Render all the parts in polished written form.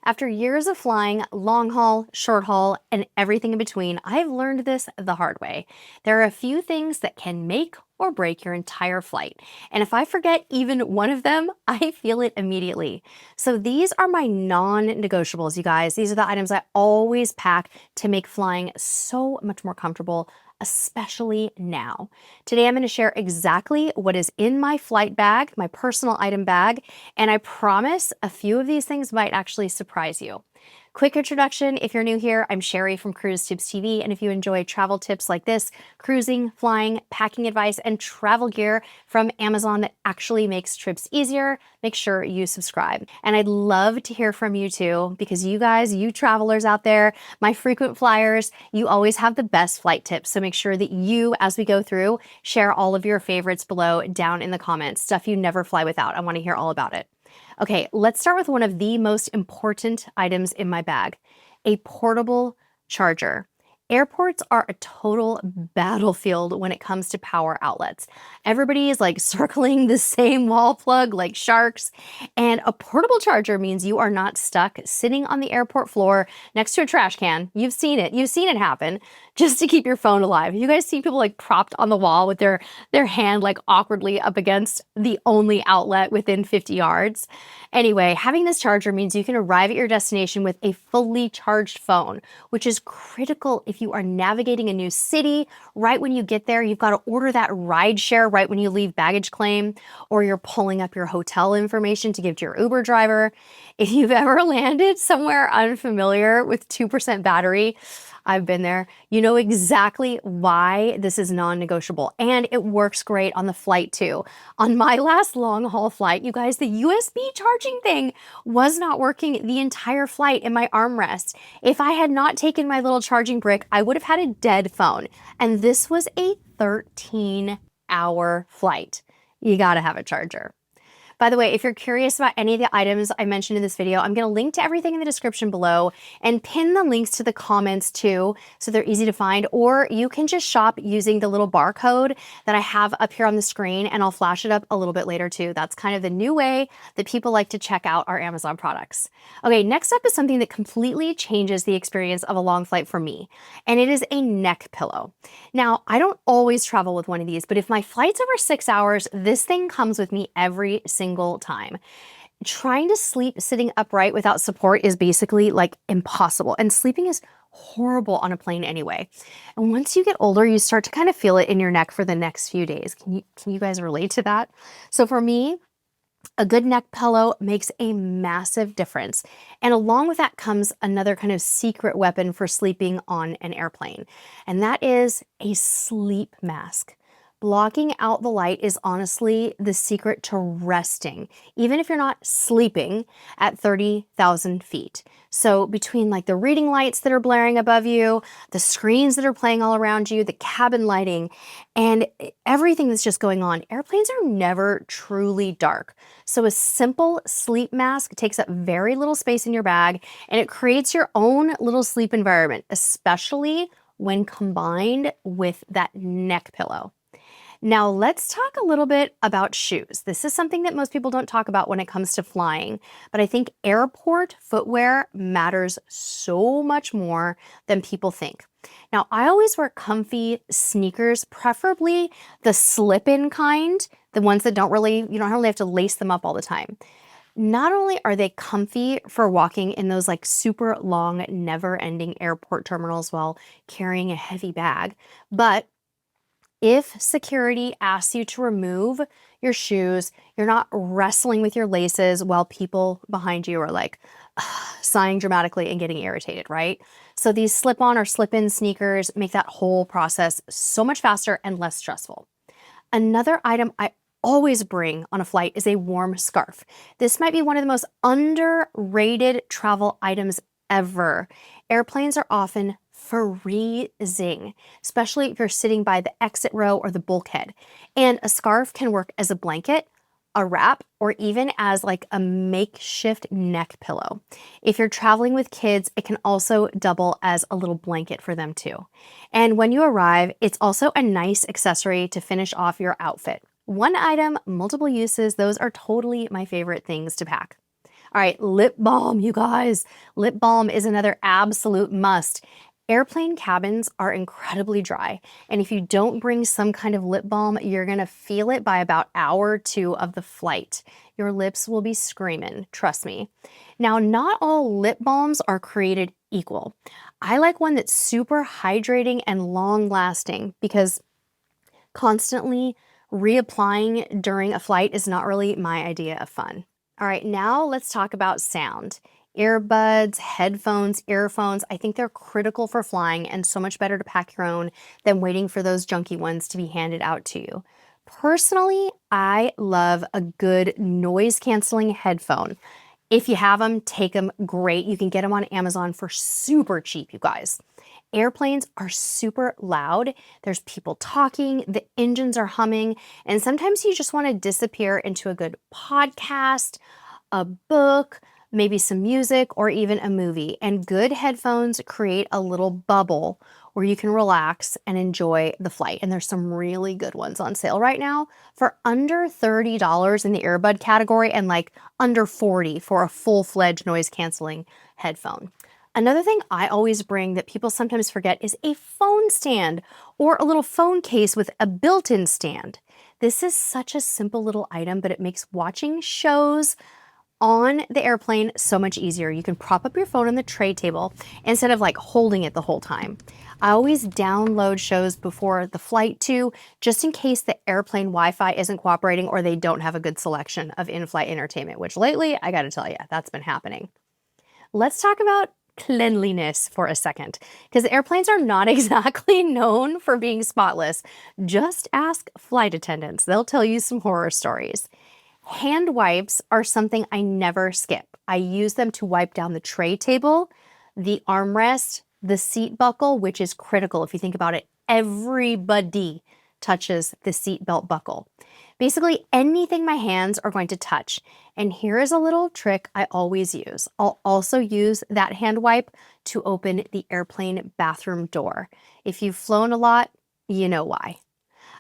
After years of flying long haul, short haul, and everything in between, I've learned this the hard way. There are a few things that can make or break your entire flight. And if I forget even one of them, I feel it immediately. So these are my non-negotiables, you guys. These are the items I always pack to make flying so much more comfortable, especially now. Today, I'm going to share exactly what is in my flight bag, my personal item bag, and I promise a few of these things might actually surprise you. Quick introduction, if you're new here, I'm Sherry from Cruise Tips TV, and if you enjoy travel tips like this, cruising, flying, packing advice, and travel gear from Amazon that actually makes trips easier, make sure you subscribe. And I'd love to hear from you too, because you guys, you travelers out there, my frequent flyers, you always have the best flight tips. So make sure that you, as we go through, share all of your favorites below down in the comments, stuff you never fly without. I want to hear all about it. Okay, let's start with one of the most important items in my bag, a portable charger. Airports are a total battlefield when it comes to power outlets. Everybody is like circling the same wall plug like sharks, and a portable charger means you are not stuck sitting on the airport floor next to a trash can. You've seen it happen, just to keep your phone alive. You guys see people like propped on the wall with their hand like awkwardly up against the only outlet within 50 yards. Anyway, having this charger means you can arrive at your destination with a fully charged phone, which is critical if you are navigating a new city. Right when you get there, you've got to order that ride share right when you leave baggage claim, or you're pulling up your hotel information to give to your Uber driver. If you've ever landed somewhere unfamiliar with 2% battery, I've been there. You know exactly why this is non-negotiable, and it works great on the flight too. On my last long haul flight, you guys, the USB charging thing was not working the entire flight in my armrest. If I had not taken my little charging brick, I would have had a dead phone. And this was a 13-hour flight. You gotta have a charger. By the way, if you're curious about any of the items I mentioned in this video, I'm going to link to everything in the description below and pin the links to the comments too, so they're easy to find, or you can just shop using the little barcode that I have up here on the screen, and I'll flash it up a little bit later too. That's kind of the new way that people like to check out our Amazon products. Okay, next up is something that completely changes the experience of a long flight for me, and it is a neck pillow. Now, I don't always travel with one of these, but if my flight's over 6 hours, this thing comes with me every single time. Trying to sleep sitting upright without support is basically like impossible, and sleeping is horrible on a plane anyway. And once you get older, you start to kind of feel it in your neck for the next few days. Can you guys relate to that? So for me, a good neck pillow makes a massive difference. And along with that comes another kind of secret weapon for sleeping on an airplane, and that is a sleep mask. Blocking out the light is honestly the secret to resting, even if you're not sleeping at 30,000 feet. So between like the reading lights that are blaring above you, the screens that are playing all around you, the cabin lighting, and everything that's just going on, airplanes are never truly dark. So a simple sleep mask takes up very little space in your bag, and it creates your own little sleep environment, especially when combined with that neck pillow. Now let's talk a little bit about shoes. This is something that most people don't talk about when it comes to flying, but I think airport footwear matters so much more than people think. Now, I always wear comfy sneakers, preferably the slip-in kind, the ones that you don't really have to lace them up all the time. Not only are they comfy for walking in those like super long, never-ending airport terminals while carrying a heavy bag, but if security asks you to remove your shoes, you're not wrestling with your laces while people behind you are like sighing dramatically and getting irritated, right? So these slip-on or slip-in sneakers make that whole process so much faster and less stressful. Another item I always bring on a flight is a warm scarf. This might be one of the most underrated travel items ever. Airplanes are often freezing, especially if you're sitting by the exit row or the bulkhead. And a scarf can work as a blanket, a wrap, or even as like a makeshift neck pillow. If you're traveling with kids, it can also double as a little blanket for them too. And when you arrive, it's also a nice accessory to finish off your outfit. One item, multiple uses, those are totally my favorite things to pack. All right, lip balm, you guys. Lip balm is another absolute must. Airplane cabins are incredibly dry, and if you don't bring some kind of lip balm, you're gonna feel it by about hour 2 of the flight. Your lips will be screaming, trust me. Now, not all lip balms are created equal. I like one that's super hydrating and long lasting because constantly reapplying during a flight is not really my idea of fun. All right, now let's talk about sound. Earbuds, headphones, earphones, I think they're critical for flying and so much better to pack your own than waiting for those junky ones to be handed out to you. Personally, I love a good noise canceling headphone. If you have them, take them, great. You can get them on Amazon for super cheap, you guys. Airplanes are super loud. There's people talking, the engines are humming, and sometimes you just want to disappear into a good podcast, a book, maybe some music, or even a movie. And good headphones create a little bubble where you can relax and enjoy the flight. And there's some really good ones on sale right now for under $30 in the earbud category and like under $40 for a full-fledged noise canceling headphone. Another thing I always bring that people sometimes forget is a phone stand or a little phone case with a built-in stand. This is such a simple little item, but it makes watching shows on the airplane so much easier. You can prop up your phone on the tray table instead of like holding it the whole time. I always download shows before the flight too, just in case the airplane Wi-Fi isn't cooperating or they don't have a good selection of in-flight entertainment, which lately, I gotta tell you, that's been happening. Let's talk about cleanliness for a second, because airplanes are not exactly known for being spotless. Just ask flight attendants. They'll tell you some horror stories. Hand wipes are something I never skip. I use them to wipe down the tray table, the armrest, the seat buckle, which is critical. If you think about it, everybody touches the seat belt buckle. Basically anything my hands are going to touch. And here is a little trick I always use. I'll also use that hand wipe to open the airplane bathroom door. If you've flown a lot, you know why.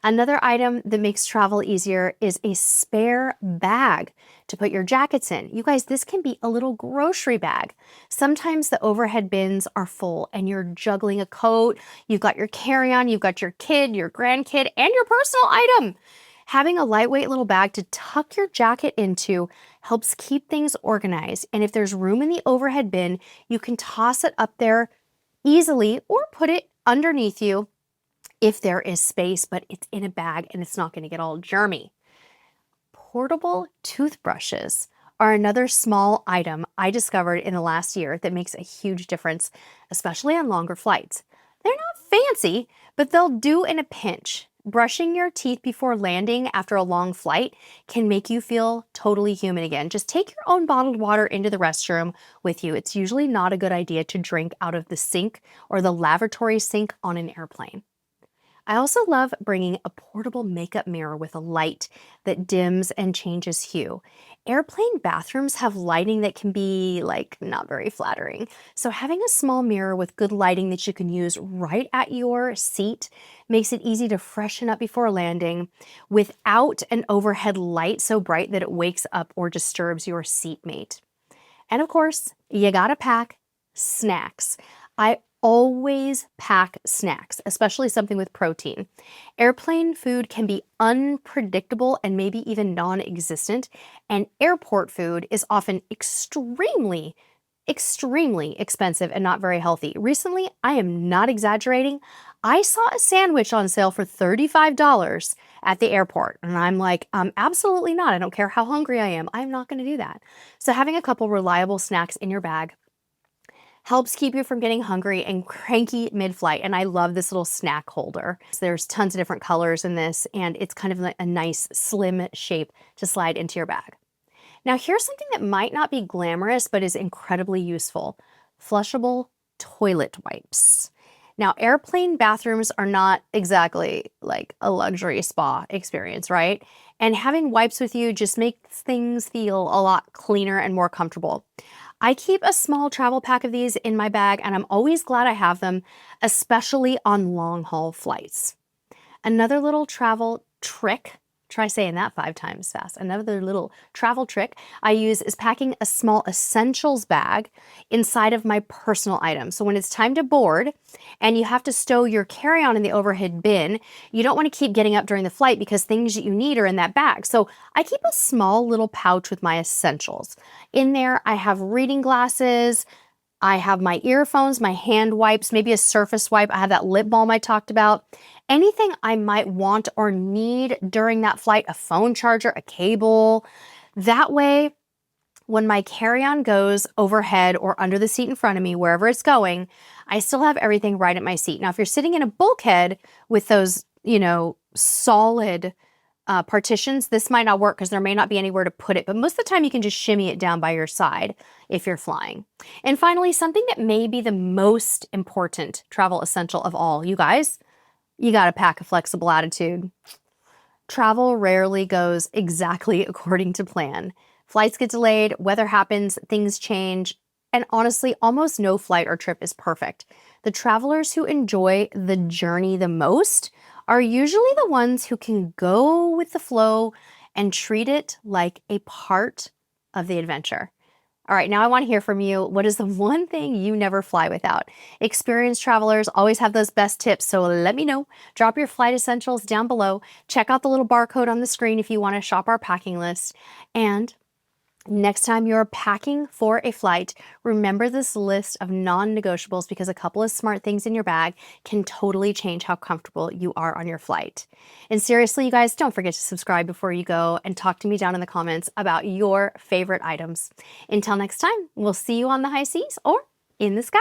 Another item that makes travel easier is a spare bag to put your jackets in. You guys, this can be a little grocery bag. Sometimes the overhead bins are full and you're juggling a coat, you've got your carry-on, you've got your kid, your grandkid, and your personal item. Having a lightweight little bag to tuck your jacket into helps keep things organized. And if there's room in the overhead bin, you can toss it up there easily or put it underneath you if there is space, but it's in a bag and it's not going to get all germy. Portable toothbrushes are another small item I discovered in the last year that makes a huge difference, especially on longer flights. They're not fancy, but they'll do in a pinch. Brushing your teeth before landing after a long flight can make you feel totally human again. Just take your own bottled water into the restroom with you. It's usually not a good idea to drink out of the sink or the lavatory sink on an airplane. I also love bringing a portable makeup mirror with a light that dims and changes hue. Airplane bathrooms have lighting that can be like not very flattering. So having a small mirror with good lighting that you can use right at your seat makes it easy to freshen up before landing without an overhead light so bright that it wakes up or disturbs your seatmate. And of course, you gotta pack snacks. I always pack snacks, especially something with protein. Airplane food can be unpredictable and maybe even non-existent, and airport food is often extremely expensive and not very healthy. Recently, I am not exaggerating, I saw a sandwich on sale for $35 at the airport, and I'm like, absolutely not. I don't care how hungry I am. I'm not gonna do that. So having a couple reliable snacks in your bag helps keep you from getting hungry and cranky mid-flight. And I love this little snack holder. So there's tons of different colors in this, and it's kind of like a nice slim shape to slide into your bag. Now here's something that might not be glamorous, but is incredibly useful. Flushable toilet wipes. Now, airplane bathrooms are not exactly like a luxury spa experience, right? And having wipes with you just makes things feel a lot cleaner and more comfortable. I keep a small travel pack of these in my bag, and I'm always glad I have them, especially on long haul flights. Another little travel trick Try saying that 5 times fast. Another little travel trick I use is packing a small essentials bag inside of my personal items. So when it's time to board and you have to stow your carry-on in the overhead bin, you don't want to keep getting up during the flight because things that you need are in that bag. So I keep a small little pouch with my essentials. In there, I have reading glasses, I have my earphones, my hand wipes, maybe a surface wipe. I have that lip balm I talked about. Anything I might want or need during that flight, a phone charger, a cable. That way, when my carry-on goes overhead or under the seat in front of me, wherever it's going, I still have everything right at my seat. Now, if you're sitting in a bulkhead with those, solid partitions, this might not work because there may not be anywhere to put it, but most of the time you can just shimmy it down by your side if you're flying. And finally, something that may be the most important travel essential of all, you guys, you got to pack a flexible attitude. Travel rarely goes exactly according to plan. Flights get delayed, weather happens, things change, and honestly, almost no flight or trip is perfect. The travelers who enjoy the journey the most are usually the ones who can go with the flow and treat it like a part of the adventure. All right, now I want to hear from you. What is the one thing you never fly without? Experienced travelers always have those best tips, so let me know. Drop your flight essentials down below. Check out the little barcode on the screen if you want to shop our packing list. And next time you're packing for a flight, remember this list of non-negotiables because a couple of smart things in your bag can totally change how comfortable you are on your flight. And seriously, you guys, don't forget to subscribe before you go and talk to me down in the comments about your favorite items. Until next time, we'll see you on the high seas or in the sky.